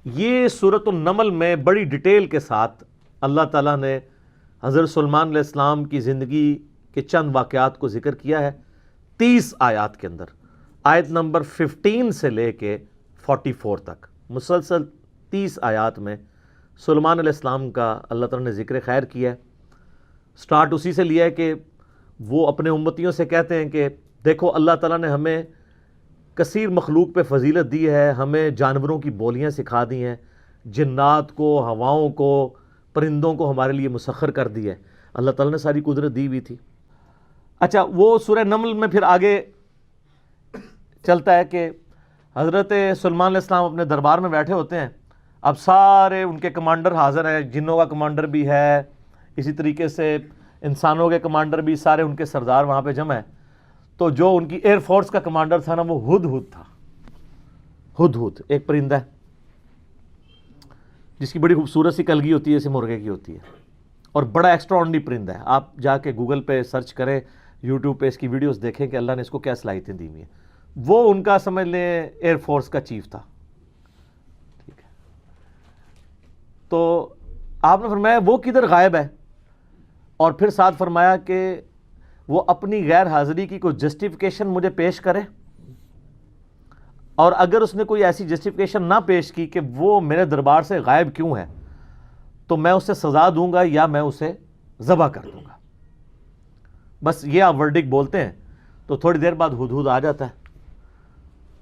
یہ سورۃ النمل میں بڑی ڈیٹیل کے ساتھ اللہ تعالیٰ نے حضرت سلیمان علیہ السلام کی زندگی کے چند واقعات کو ذکر کیا ہے 30 آیات کے اندر، آیت نمبر 15 سے لے کے 44 تک مسلسل 30 آیات میں سلیمان علیہ السلام کا اللہ تعالیٰ نے ذکر خیر کیا ہے۔ سٹارٹ اسی سے لیا ہے کہ وہ اپنے امتیوں سے کہتے ہیں کہ دیکھو اللہ تعالیٰ نے ہمیں کثیر مخلوق پہ فضیلت دی ہے، ہمیں جانوروں کی بولیاں سکھا دی ہیں، جنات کو، ہواؤں کو، پرندوں کو ہمارے لیے مسخر کر دی ہے، اللہ تعالیٰ نے ساری قدرت دی ہوئی تھی۔ اچھا، وہ سورہ نمل میں پھر آگے چلتا ہے کہ حضرت سلیمان علیہ السلام اپنے دربار میں بیٹھے ہوتے ہیں، اب سارے ان کے کمانڈر حاضر ہیں، جنوں کا کمانڈر بھی ہے، اسی طریقے سے انسانوں کے کمانڈر بھی، سارے ان کے سردار وہاں پہ جمع ہیں۔ تو جو ان کی ایئر فورس کا کمانڈر تھا نا، وہ ہدہد تھا۔ ہدہد ایک پرندہ ہے جس کی بڑی خوبصورت سی کلگی ہوتی ہے، جیسے مرغے کی ہوتی ہے، اور بڑا ایکسٹرا آرڈنری پرندہ ہے۔ آپ جا کے گوگل پہ سرچ کریں، یوٹیوب پہ اس کی ویڈیوز دیکھیں کہ اللہ نے اس کو کیا صلاحیتیں دی ہوئی ہیں۔ وہ ان کا سمجھ لیں ایئر فورس کا چیف تھا، ٹھیک ہے۔ تو آپ نے فرمایا وہ کدھر غائب ہے، اور پھر ساتھ فرمایا کہ وہ اپنی غیر حاضری کی کوئی جسٹیفیکیشن مجھے پیش کرے، اور اگر اس نے کوئی ایسی جسٹیفیکیشن نہ پیش کی کہ وہ میرے دربار سے غائب کیوں ہے، تو میں اسے سزا دوں گا یا میں اسے ذبح کر دوں گا۔ بس یہ آپ ورڈک بولتے ہیں تو تھوڑی دیر بعد ہدہد آ جاتا ہے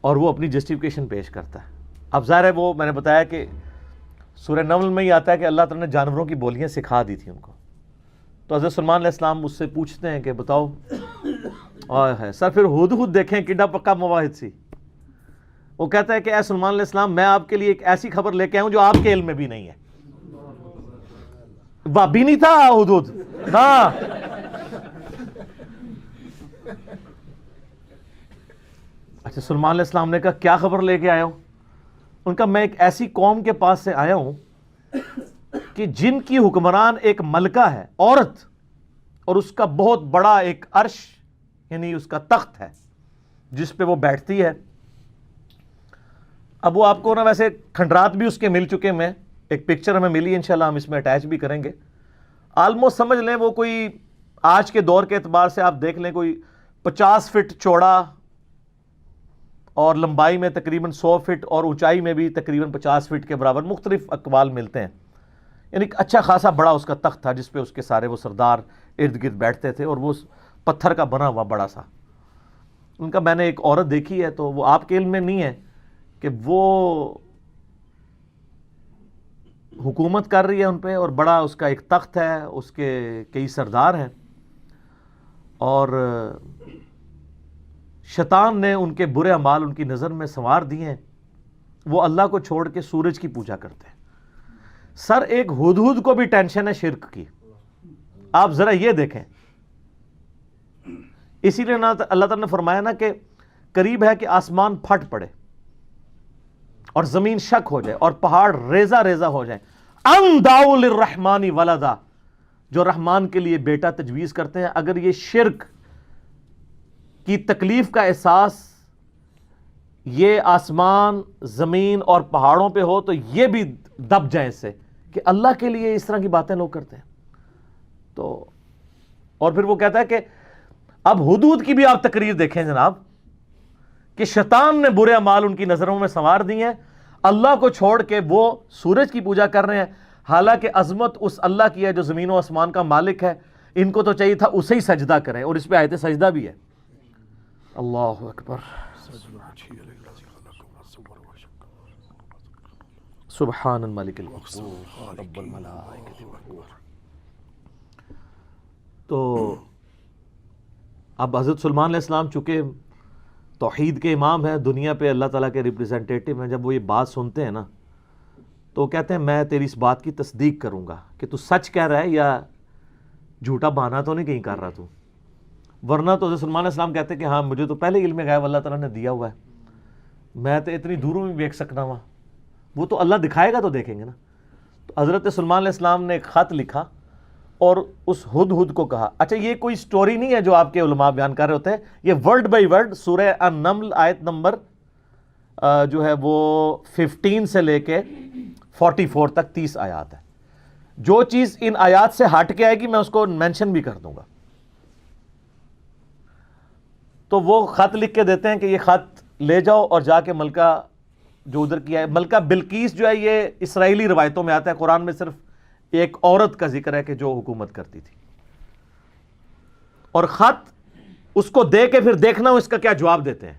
اور وہ اپنی جسٹیفیکیشن پیش کرتا ہے۔ اب ظاہر ہے وہ میں نے بتایا کہ سورہ نمل میں ہی آتا ہے کہ اللہ تعالیٰ نے جانوروں کی بولیاں سکھا دی تھی ان کو۔ تو حضرت سلیمان علیہ السلام اس سے پوچھتے ہیں کہ بتاؤ، ہے سر پھر ہدہد دیکھیں کڈا پکا مواحد سی۔ وہ کہتا ہے کہ اے سلیمان علیہ السلام، میں آپ کے لیے ایک ایسی خبر لے کے آیا ہوں جو آپ کے علم میں بھی نہیں ہے۔ بابی نہیں تھا ہدہد، ہاں۔ اچھا، سلیمان علیہ السلام نے کہا کیا خبر لے کے آیا ہوں؟ ان کا میں ایک ایسی قوم کے پاس سے آیا ہوں کہ جن کی حکمران ایک ملکہ ہے، عورت، اور اس کا بہت بڑا ایک عرش یعنی اس کا تخت ہے جس پہ وہ بیٹھتی ہے۔ اب وہ آپ کو نا ویسے کھنڈرات بھی اس کے مل چکے ہیں، ایک پکچر ہمیں ملی، انشاءاللہ ہم اس میں اٹیچ بھی کریں گے۔ آلموسٹ سمجھ لیں وہ کوئی آج کے دور کے اعتبار سے آپ دیکھ لیں کوئی 50 فٹ چوڑا اور لمبائی میں تقریباً 100 فٹ اور اونچائی میں بھی تقریباً 50 فٹ کے برابر، مختلف اقوال ملتے ہیں۔ یعنی اچھا خاصا بڑا اس کا تخت تھا جس پہ اس کے سارے وہ سردار ارد گرد بیٹھتے تھے، اور وہ پتھر کا بنا ہوا بڑا سا۔ ان کا میں نے ایک عورت دیکھی ہے، تو وہ آپ کے علم میں نہیں ہے کہ وہ حکومت کر رہی ہے ان پہ، اور بڑا اس کا ایک تخت ہے، اس کے کئی سردار ہیں، اور شیطان نے ان کے برے اعمال ان کی نظر میں سنوار دیے ہیں۔ وہ اللہ کو چھوڑ کے سورج کی پوجا کرتے ہیں۔ سر ایک ہدہد کو بھی ٹینشن ہے شرک کی، آپ ذرا یہ دیکھیں۔ اسی لیے اللہ تعالیٰ نے فرمایا نا کہ قریب ہے کہ آسمان پھٹ پڑے اور زمین شک ہو جائے اور پہاڑ ریزہ ریزہ ہو جائیں، ان دعوا للرحمن ولدا، جو رحمان کے لیے بیٹا تجویز کرتے ہیں۔ اگر یہ شرک کی تکلیف کا احساس یہ آسمان، زمین اور پہاڑوں پہ ہو تو یہ بھی دب جائیں اس سے کہ اللہ کے لیے اس طرح کی باتیں لوگ کرتے ہیں۔ تو اور پھر وہ کہتا ہے کہ اب ہدہد کی بھی آپ تقریر دیکھیں جناب، کہ شیطان نے برے اعمال ان کی نظروں میں سنوار دی ہیں، اللہ کو چھوڑ کے وہ سورج کی پوجا کر رہے ہیں، حالانکہ عظمت اس اللہ کی ہے جو زمین و آسمان کا مالک ہے۔ ان کو تو چاہیے تھا اسے ہی سجدہ کریں، اور اس پہ آیت سجدہ بھی ہے۔ اللہ اکبر، سبحان الملک القدوس رب الملائکۃ والروح۔ تو اب حضرت سلیمان علیہ السلام چونکہ توحید کے امام ہیں، دنیا پہ اللہ تعالیٰ کے ریپرزینٹیٹو ہیں، جب وہ یہ بات سنتے ہیں نا تو وہ کہتے ہیں میں تیری اس بات کی تصدیق کروں گا کہ تو سچ کہہ رہا ہے یا جھوٹا بہانہ تو نہیں کہیں کر رہا تو، ورنہ تو حضرت سلیمان علیہ السلام کہتے ہیں کہ ہاں مجھے تو پہلے علم غیب اللہ تعالیٰ نے دیا ہوا ہے، میں تو اتنی دوروں میں دیکھ سکنا ہوا، وہ تو اللہ دکھائے گا تو دیکھیں گے نا۔ تو حضرت سلیمان علیہ السلام نے ایک خط لکھا اور اس ہدہد کو کہا۔ اچھا، یہ کوئی سٹوری نہیں ہے جو آپ کے علماء بیان کر رہے ہوتے ہیں، یہ ورڈ بائی ورڈ سورہ النمل آیت نمبر جو ہے وہ 15 سے لے کے 44 تک 30 آیات ہے. جو چیز ان آیات سے ہٹ کے آئے گی میں اس کو مینشن بھی کر دوں گا. تو وہ خط لکھ کے دیتے ہیں کہ یہ خط لے جاؤ اور جا کے ملکہ جو ادھر کیا ہے, ملکہ بلقیس جو ہے یہ اسرائیلی روایتوں میں آتا ہے, قرآن میں صرف ایک عورت کا ذکر ہے کہ جو حکومت کرتی تھی. اور خط اس کو دے کے پھر دیکھنا اس کا کیا جواب دیتے ہیں.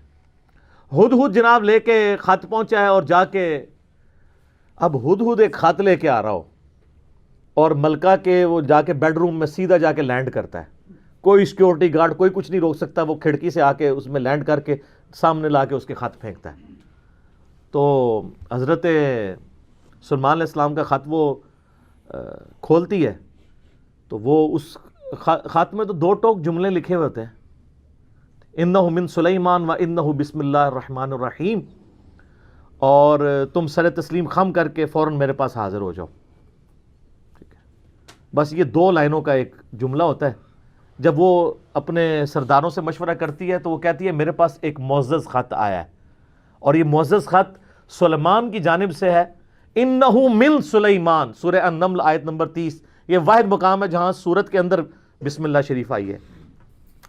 ہدہد جناب لے کے خط پہنچا ہے اور جا کے اب ہدہد ایک خط لے کے آ رہا ہو اور ملکہ کے وہ جا کے بیڈ روم میں سیدھا جا کے لینڈ کرتا ہے, کوئی سیکیورٹی گارڈ کوئی کچھ نہیں روک سکتا, وہ کھڑکی سے آ کے اس میں لینڈ کر کے سامنے لا کے اس کے خط پھینکتا ہے. تو حضرت سلیمان علیہ السلام کا خط وہ کھولتی ہے تو وہ اس خط میں تو 2 ٹوک جملے لکھے ہوتے ہیں, انہ من سلیمان و انہ بسم اللہ الرحمن الرحیم, اور تم سر تسلیم خم کر کے فوراً میرے پاس حاضر ہو جاؤ. ٹھیک ہے, بس یہ 2 لائنوں کا ایک جملہ ہوتا ہے. جب وہ اپنے سرداروں سے مشورہ کرتی ہے تو وہ کہتی ہے میرے پاس ایک معزز خط آیا ہے, اور یہ معزز خط سلیمان کی جانب سے ہے. انہ من سلیمان, سورہ النمل آیت نمبر 30, یہ واحد مقام ہے جہاں سورت کے اندر بسم اللہ شریف آئی ہے.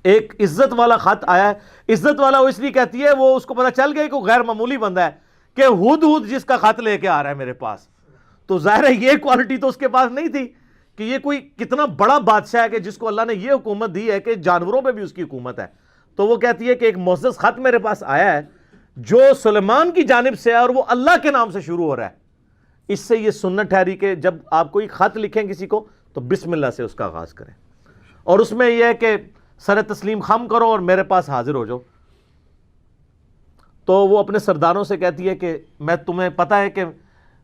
ایک عزت والا خط آیا ہے. عزت والا وہ اس لیے کہتی ہے وہ اس کو پتہ چل گیا کہ غیر معمولی بندہ ہے کہ ہدہد جس کا خط لے کے آ رہا ہے میرے پاس. تو ظاہر ہے یہ کوالٹی تو اس کے پاس نہیں تھی کہ یہ کوئی کتنا بڑا بادشاہ ہے کہ جس کو اللہ نے یہ حکومت دی ہے کہ جانوروں پہ بھی اس کی حکومت ہے. تو وہ کہتی ہے کہ ایک معزز خط میرے پاس آیا ہے جو سلیمان کی جانب سے ہے اور وہ اللہ کے نام سے شروع ہو رہا ہے. اس سے یہ سنت ٹھہری کہ جب آپ کوئی خط لکھیں کسی کو تو بسم اللہ سے اس کا آغاز کریں, اور اس میں یہ ہے کہ سر تسلیم خم کرو اور میرے پاس حاضر ہو جاؤ. تو وہ اپنے سرداروں سے کہتی ہے کہ میں تمہیں پتہ ہے کہ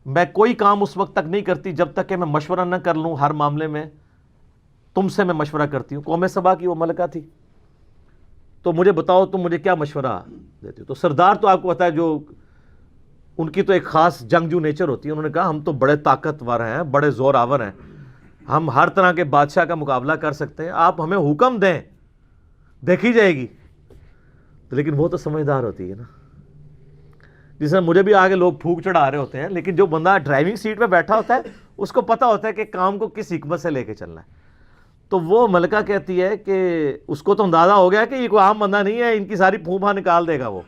میں کوئی کام اس وقت تک نہیں کرتی جب تک کہ میں مشورہ نہ کر لوں. ہر معاملے میں تم سے میں مشورہ کرتی ہوں. قوم سبا کی وہ ملکہ تھی, تو مجھے بتاؤ تم مجھے کیا مشورہ دیتے ہو. تو سردار تو آپ کو پتہ ہے جو ان کی تو ایک خاص جنگجو نیچر ہوتی ہے. انہوں نے کہا ہم تو بڑے طاقتور ہیں, بڑے زور آور ہیں, ہم ہر طرح کے بادشاہ کا مقابلہ کر سکتے ہیں, آپ ہمیں حکم دیں دیکھی جائے گی. لیکن وہ تو سمجھدار ہوتی ہے نا, جس میں مجھے بھی آگے لوگ پھونک چڑھا رہے ہوتے ہیں, لیکن جو بندہ ڈرائیونگ سیٹ پہ بیٹھا ہوتا ہے اس کو پتہ ہوتا ہے کہ کام کو کس حکمت سے لے کے چلنا ہے. تو وہ ملکہ کہتی ہے کہ اس کو تو اندازہ ہو گیا کہ یہ کوئی عام بندہ نہیں ہے, ان کی ساری پھوپھا نکال دے گا وہ.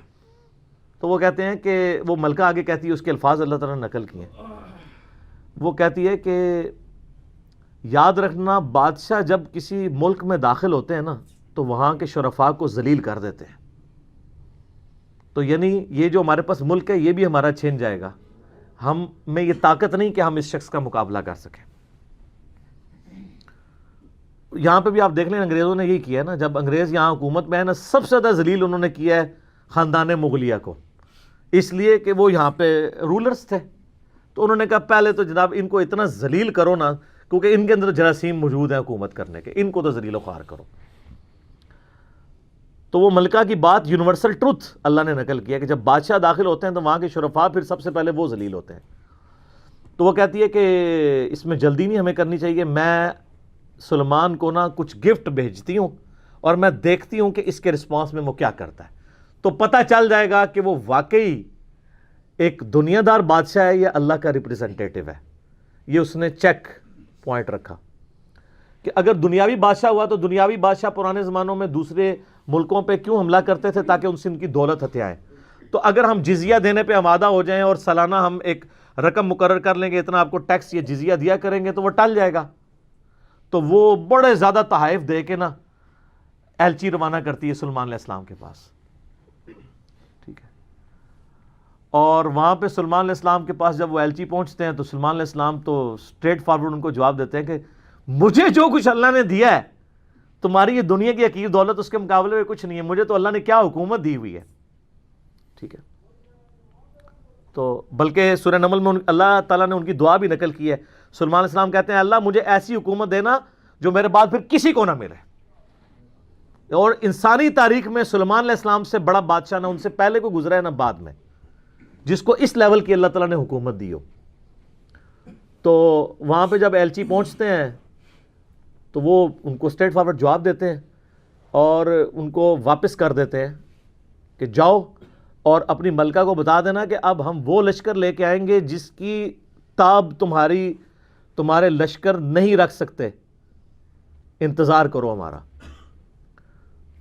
تو وہ کہتے ہیں کہ وہ ملکہ آگے کہتی ہے, اس کے الفاظ اللہ تعالیٰ نے نقل کیے ہیں. وہ کہتی ہے کہ یاد رکھنا بادشاہ جب کسی ملک میں داخل ہوتے ہیں نا تو وہاں کے شرفاء کو ذلیل کر دیتے ہیں. تو یعنی یہ جو ہمارے پاس ملک ہے یہ بھی ہمارا چھین جائے گا, ہم میں یہ طاقت نہیں کہ ہم اس شخص کا مقابلہ کر سکیں. یہاں پہ بھی آپ دیکھ لیں انگریزوں نے یہی کیا ہے نا, جب انگریز یہاں حکومت میں ہے نا سب سے زیادہ ذلیل انہوں نے کیا ہے خاندان مغلیہ کو, اس لیے کہ وہ یہاں پہ رولرز تھے. تو انہوں نے کہا پہلے تو جناب ان کو اتنا ذلیل کرو نا, کیونکہ ان کے اندر جراثیم موجود ہیں حکومت کرنے کے, ان کو تو ذلیل و خوار کرو. تو وہ ملکہ کی بات یونیورسل ٹروتھ اللہ نے نقل کیا کہ جب بادشاہ داخل ہوتے ہیں تو وہاں کے شرفاء پھر سب سے پہلے وہ ذلیل ہوتے ہیں. تو وہ کہتی ہے کہ اس میں جلدی نہیں ہمیں کرنی چاہیے, میں سلیمان کو نا کچھ گفٹ بھیجتی ہوں اور میں دیکھتی ہوں کہ اس کے رسپانس میں وہ کیا کرتا ہے, تو پتہ چل جائے گا کہ وہ واقعی ایک دنیا دار بادشاہ ہے یا اللہ کا ریپریزنٹیٹو ہے. یہ اس نے چیک پوائنٹ رکھا کہ اگر دنیاوی بادشاہ ہوا تو دنیاوی بادشاہ پرانے زمانوں میں دوسرے ملکوں پہ کیوں حملہ کرتے تھے تاکہ ان سے ان کی دولت ہتھیائیں. تو اگر ہم جزیہ دینے پہ آمادہ ہو جائیں اور سالانہ ہم ایک رقم مقرر کر لیں گے اتنا آپ کو ٹیکس یا جزیہ دیا کریں گے تو وہ ٹل جائے گا. تو وہ بڑے زیادہ تحائف دے کے نا ایلچی روانہ کرتی ہے سلیمان علیہ السلام کے پاس. ٹھیک ہے, اور وہاں پہ سلیمان علیہ السلام کے پاس جب وہ ایلچی پہنچتے ہیں تو سلیمان علیہ السلام تو اسٹریٹ فارورڈ ان کو جواب دیتے ہیں کہ مجھے جو کچھ اللہ نے دیا ہے تمہاری یہ دنیا کی حقیر دولت اس کے مقابلے میں کچھ نہیں ہے, مجھے تو اللہ نے کیا حکومت دی ہوئی ہے. ٹھیک ہے, تو بلکہ سورہ نمل میں اللہ تعالیٰ نے ان کی دعا بھی نقل کی ہے. سلیمان علیہ السلام کہتے ہیں اللہ مجھے ایسی حکومت دینا جو میرے بعد پھر کسی کو نہ ملے. اور انسانی تاریخ میں سلیمان علیہ السلام سے بڑا بادشاہ نہ ان سے پہلے کو گزرا ہے نہ بعد میں جس کو اس لیول کی اللہ تعالیٰ نے حکومت دی ہو. تو وہاں پہ جب ایلچی پہنچتے ہیں تو وہ ان کو اسٹریٹ فارورڈ جواب دیتے ہیں اور ان کو واپس کر دیتے ہیں کہ جاؤ اور اپنی ملکہ کو بتا دینا کہ اب ہم وہ لشکر لے کے آئیں گے جس کی تاب تمہارے لشکر نہیں رکھ سکتے، انتظار کرو ہمارا.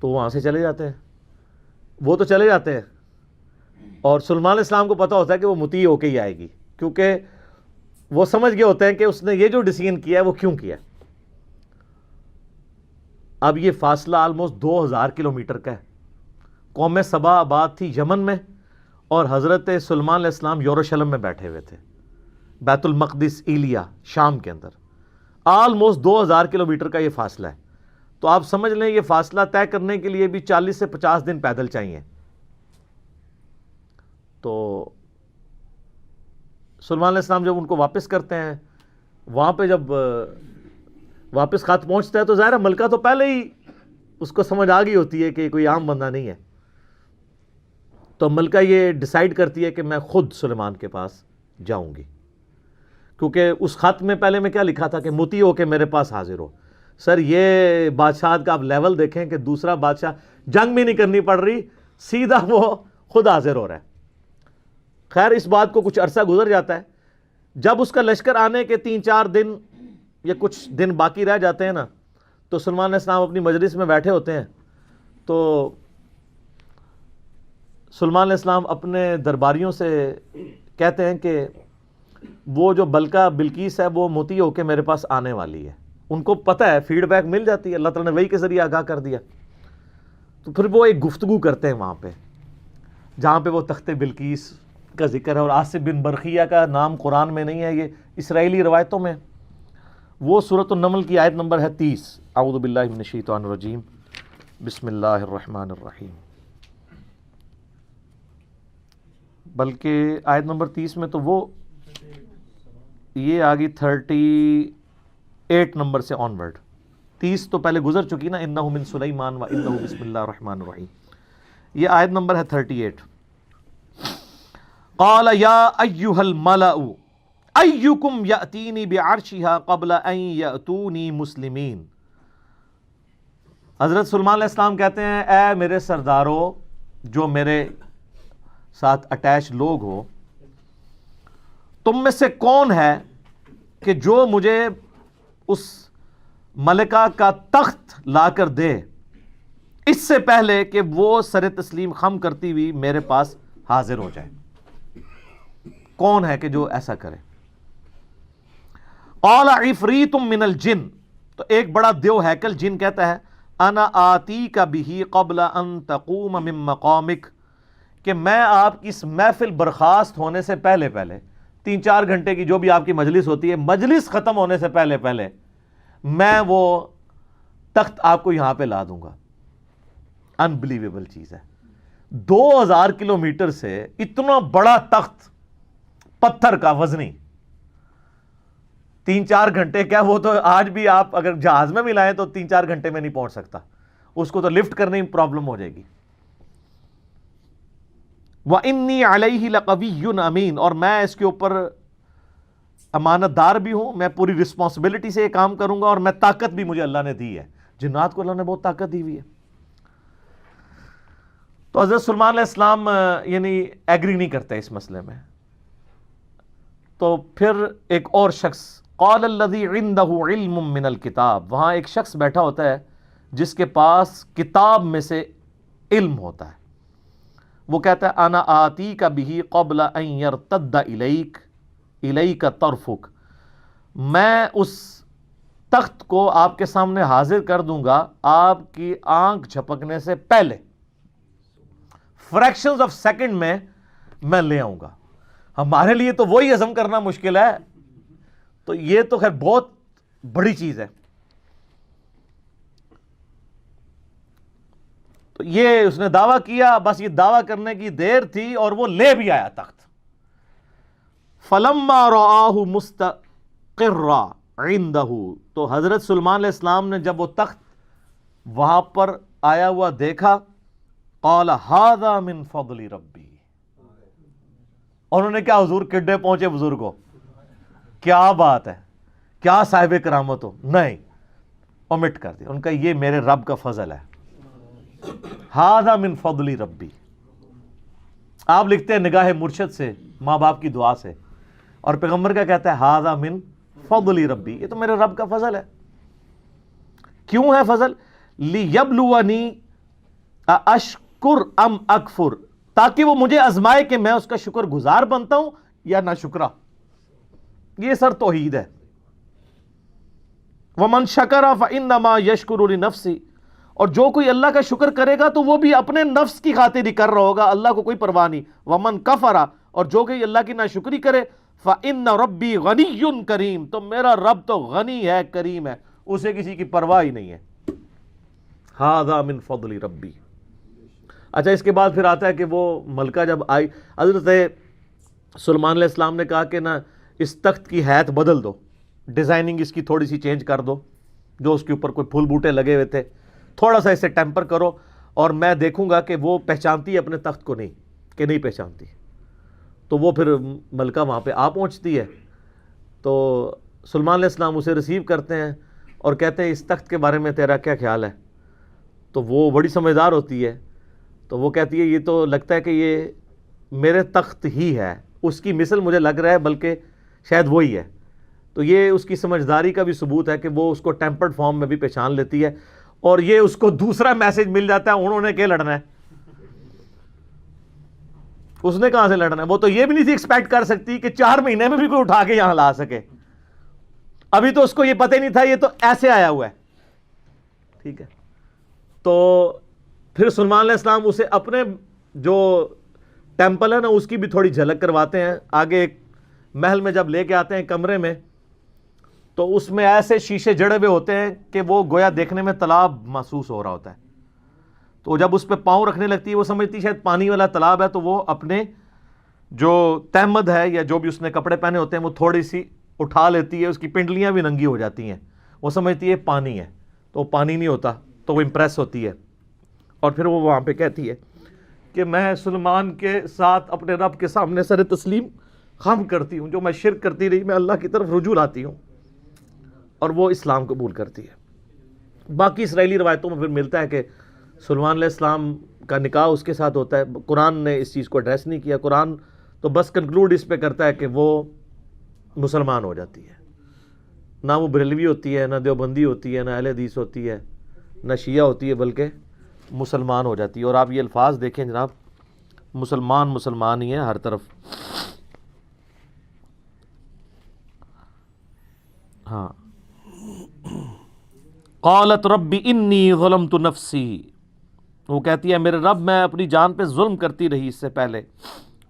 تو وہاں سے چلے جاتے ہیں، وہ تو چلے جاتے ہیں، اور سلیمان علیہ السلام کو پتا ہوتا ہے کہ وہ مطیع ہو کے ہی آئے گی، کیونکہ وہ سمجھ گئے ہوتے ہیں کہ اس نے یہ جو ڈیسیژن کیا ہے وہ کیوں کیا ہے. اب یہ فاصلہ آلموسٹ 2000 کلومیٹر کا ہے. قوم سبا آباد تھی یمن میں، اور حضرت سلیمان علیہ السلام یروشلم میں بیٹھے ہوئے تھے، بیت المقدس ایلیا شام کے اندر. آلموسٹ 2000 کلومیٹر کا یہ فاصلہ ہے. تو آپ سمجھ لیں یہ فاصلہ طے کرنے کے لیے بھی 40 سے 50 دن پیدل چاہیے. تو سلیمان علیہ السلام جب ان کو واپس کرتے ہیں، وہاں پہ جب واپس خط پہنچتا ہے تو ظاہر ہے ملکہ تو پہلے ہی اس کو سمجھ آ گئی ہوتی ہے کہ کوئی عام بندہ نہیں ہے. تو ملکہ یہ ڈیسائیڈ کرتی ہے کہ میں خود سلیمان کے پاس جاؤں گی، کیونکہ اس خط میں پہلے میں کیا لکھا تھا کہ مطیع ہو کے میرے پاس حاضر ہو. سر یہ بادشاہ کا آپ لیول دیکھیں کہ دوسرا بادشاہ جنگ بھی نہیں کرنی پڑ رہی، سیدھا وہ خود حاضر ہو رہا ہے. خیر اس بات کو کچھ عرصہ گزر جاتا ہے. جب اس کا لشکر آنے کے 3-4 دن یا کچھ دن باقی رہ جاتے ہیں نا، تو سلیمان علیہ السلام اپنی مجلس میں بیٹھے ہوتے ہیں. تو سلیمان علیہ السلام اپنے درباریوں سے کہتے ہیں کہ وہ جو بلقیس ہے وہ مطیع ہو کے میرے پاس آنے والی ہے. ان کو پتہ ہے، فیڈ بیک مل جاتی ہے، اللہ تعالیٰ نے وحی کے ذریعے آگاہ کر دیا. تو پھر وہ ایک گفتگو کرتے ہیں وہاں پہ، جہاں پہ وہ تخت بلقیس کا ذکر ہے. اور آصف بن برقیہ کا نام قرآن میں نہیں ہے، یہ اسرائیلی روایتوں میں. وہ سورۃ النمل کی آیت نمبر ہے 30. اعوذ باللہ من الشیطان الرجیم، بسم اللہ الرحمن الرحیم. بلکہ آیت نمبر 30 میں تو وہ یہ آگی 38 نمبر سے آن ورڈ. 30 تو پہلے گزر چکی نا، انہ من سلیمان و انہ بسم اللہ الرحمن الرحیم. یہ آیت نمبر ہے 38. قال یا ایھا الملأ ایکم یأتینی بعرشھا قبل ان یأتونی مسلمین. حضرت سلیمان علیہ السلام کہتے ہیں اے میرے سردارو، جو میرے ساتھ اٹیچ لوگ ہو، تم میں سے کون ہے کہ جو مجھے اس ملکہ کا تخت لا کر دے اس سے پہلے کہ وہ سر تسلیم خم کرتی ہوئی میرے پاس حاضر ہو جائے؟ کون ہے کہ جو ایسا کرے؟ قال عفریت من الجن. تو ایک بڑا دیو ہیکل جن کہتا ہے انا آتیک بہ قبل ان تقوم من مقامک، کہ میں آپ کی اس محفل برخاست ہونے سے پہلے 3-4 گھنٹے کی جو بھی آپ کی مجلس ہوتی ہے، مجلس ختم ہونے سے پہلے میں وہ تخت آپ کو یہاں پہ لا دوں گا. انبلیویبل چیز ہے. 2000 کلومیٹر سے اتنا بڑا تخت، پتھر کا وزنی، 3-4 گھنٹے کیا، وہ تو آج بھی آپ اگر جہاز میں بھی لائیں تو 3-4 گھنٹے میں نہیں پہنچ سکتا. اس کو تو لفٹ کرنے میں پرابلم ہو جائے گی. وَإِنِّي عَلَيْهِ لَقَوِيٌّ أَمِينٌ، اور میں اس کے اوپر امانت دار بھی ہوں، میں پوری رسپانسبلٹی سے یہ کام کروں گا، اور میں طاقت بھی مجھے اللہ نے دی ہے. جنات کو اللہ نے بہت طاقت دی ہوئی ہے. تو حضرت سلیمان علیہ السلام یعنی ایگری نہیں کرتے اس مسئلے میں. تو پھر ایک اور شخص، قال الذی عندہ علم من الکتاب، وہاں ایک شخص بیٹھا ہوتا ہے جس کے پاس کتاب میں سے علم ہوتا ہے. وہ کہتا ہے انا آتیک بہ قبل ان یرتد الیک طرفک، میں اس تخت کو آپ کے سامنے حاضر کر دوں گا آپ کی آنکھ جھپکنے سے پہلے. فریکشنز آف سیکنڈ میں لے آؤں گا. ہمارے لیے تو وہی ہضم کرنا مشکل ہے، تو یہ تو خیر بہت بڑی چیز ہے. تو یہ اس نے دعویٰ کیا، بس یہ دعویٰ کرنے کی دیر تھی اور وہ لے بھی آیا تخت. فَلَمَّا رَآهُ مُسْتَقِرًّا عِندَهُ، تو حضرت سلیمان علیہ السلام نے جب وہ تخت وہاں پر آیا ہوا دیکھا، قال هذا من فضل ربی. انہوں نے کیا حضور کڈے پہنچے بزرگوں، کیا بات ہے، کیا صاحب کرامت ہو، نہیں اومٹ کر دیا. ان کا یہ میرے رب کا فضل ہے. هذا من فضل ربی. آپ لکھتے ہیں نگاہ مرشد سے، ماں باپ کی دعا سے، اور پیغمبر کا کہتا ہے ھذا من فضل ربی، یہ تو میرے رب کا فضل ہے۔ کیوں ہے فضل؟ لیبلونی اشکر ام اکفر، تاکہ وہ مجھے آزمائے کہ میں اس کا شکر گزار بنتا ہوں یا نہ شکرا۔ یہ سر توحید ہے۔ ومن شکر فانما یشکر لنفسہ، اور جو کوئی اللہ کا شکر کرے گا تو وہ بھی اپنے نفس کی خاطر ہی کر رہا ہوگا، اللہ کو کوئی پرواہ نہیں۔ ومن کفر، اور جو کوئی اللہ کی ناشکری کرے، فان ربی غنی کریم، تو میرا رب تو غنی ہے، کریم ہے، اسے کسی کی پرواہ ہی نہیں ہے۔ ھذا من فضل ربی۔ اچھا، اس کے بعد پھر آتا ہے کہ وہ ملکہ جب آئی، حضرت سلیمان علیہ السلام نے کہا کہ نا اس تخت کی حیت بدل دو، ڈیزائننگ اس کی تھوڑی سی چینج کر دو، جو اس کے اوپر کوئی پھول بوٹے لگے ہوئے تھے تھوڑا سا اسے ٹیمپر کرو، اور میں دیکھوں گا کہ وہ پہچانتی ہے اپنے تخت کو نہیں کہ نہیں پہچانتی۔ تو وہ پھر ملکہ وہاں پہ آ پہنچتی ہے، تو سلیمان علیہ السلام اسے ریسیو کرتے ہیں اور کہتے ہیں اس تخت کے بارے میں تیرا کیا خیال ہے؟ تو وہ بڑی سمجھدار ہوتی ہے، تو وہ کہتی ہے یہ تو لگتا ہے کہ یہ میرے تخت ہی ہے، اس کی مثل مجھے لگ رہا ہے بلکہ شاید وہی ہے۔ تو یہ اس کی سمجھداری کا بھی ثبوت ہے کہ وہ اس کو ٹیمپرڈ فارم میں بھی پہچان لیتی ہے، اور یہ اس کو دوسرا میسج مل جاتا ہے انہوں نے کیا لڑنا ہے، اس نے کہاں سے لڑنا ہے۔ وہ تو یہ بھی نہیں تھی ایکسپیکٹ کر سکتی کہ 4 مہینے میں بھی کوئی اٹھا کے یہاں لا سکے، ابھی تو اس کو یہ پتہ ہی نہیں تھا یہ تو ایسے آیا ہوا ہے، ٹھیک ہے۔ تو پھر سلیمان علیہ السلام اسے اپنے جو ٹیمپل ہے نا اس کی بھی تھوڑی جھلک کرواتے ہیں۔ آگے ایک محل میں جب لے کے آتے ہیں کمرے میں، تو اس میں ایسے شیشے جڑے ہوئے ہوتے ہیں کہ وہ گویا دیکھنے میں تالاب محسوس ہو رہا ہوتا ہے۔ تو جب اس پہ پاؤں رکھنے لگتی ہے وہ سمجھتی شاید پانی والا تالاب ہے، تو وہ اپنے جو تہمد ہے یا جو بھی اس نے کپڑے پہنے ہوتے ہیں وہ تھوڑی سی اٹھا لیتی ہے، اس کی پنڈلیاں بھی ننگی ہو جاتی ہیں، وہ سمجھتی ہے پانی ہے، تو وہ پانی نہیں ہوتا، تو وہ امپریس ہوتی ہے، اور پھر وہ وہاں پہ کہتی ہے کہ میں سلیمان کے ساتھ اپنے رب کے سامنے سر تسلیم خم کرتی ہوں، جو میں شرک کرتی رہی میں اللہ کی طرف رجوع لاتی ہوں، اور وہ اسلام قبول کرتی ہے۔ باقی اسرائیلی روایتوں میں پھر ملتا ہے کہ سلیمان علیہ السلام کا نکاح اس کے ساتھ ہوتا ہے۔ قرآن نے اس چیز کو ایڈریس نہیں کیا، قرآن تو بس کنکلوڈ اس پہ کرتا ہے کہ وہ مسلمان ہو جاتی ہے، نہ وہ بریلوی ہوتی ہے، نہ دیوبندی ہوتی ہے، نہ اہل حدیث ہوتی ہے، نہ شیعہ ہوتی ہے، بلکہ مسلمان ہو جاتی ہے۔ اور آپ یہ الفاظ دیکھیں جناب، مسلمان مسلمان ہی ہے ہر طرف۔ ہاں، قالت رب انی ظلمت نفسی، وہ کہتی ہے میرے رب میں اپنی جان پہ ظلم کرتی رہی اس سے پہلے،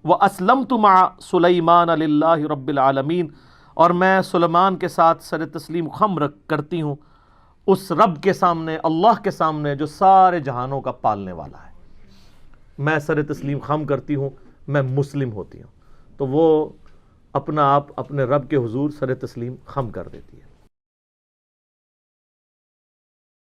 وَأَسْلَمْتُ مَعَ سُلَيْمَانَ لِلَّهِ رَبِّ الْعَالَمِينَ، اور میں سلیمان کے ساتھ سر تسلیم خم کرتی ہوں اس رب کے سامنے، اللہ کے سامنے جو سارے جہانوں کا پالنے والا ہے، میں سر تسلیم خم کرتی ہوں، میں مسلم ہوتی ہوں۔ تو وہ اپنا آپ اپنے رب کے حضور سر تسلیم خم کر دیتی ہے۔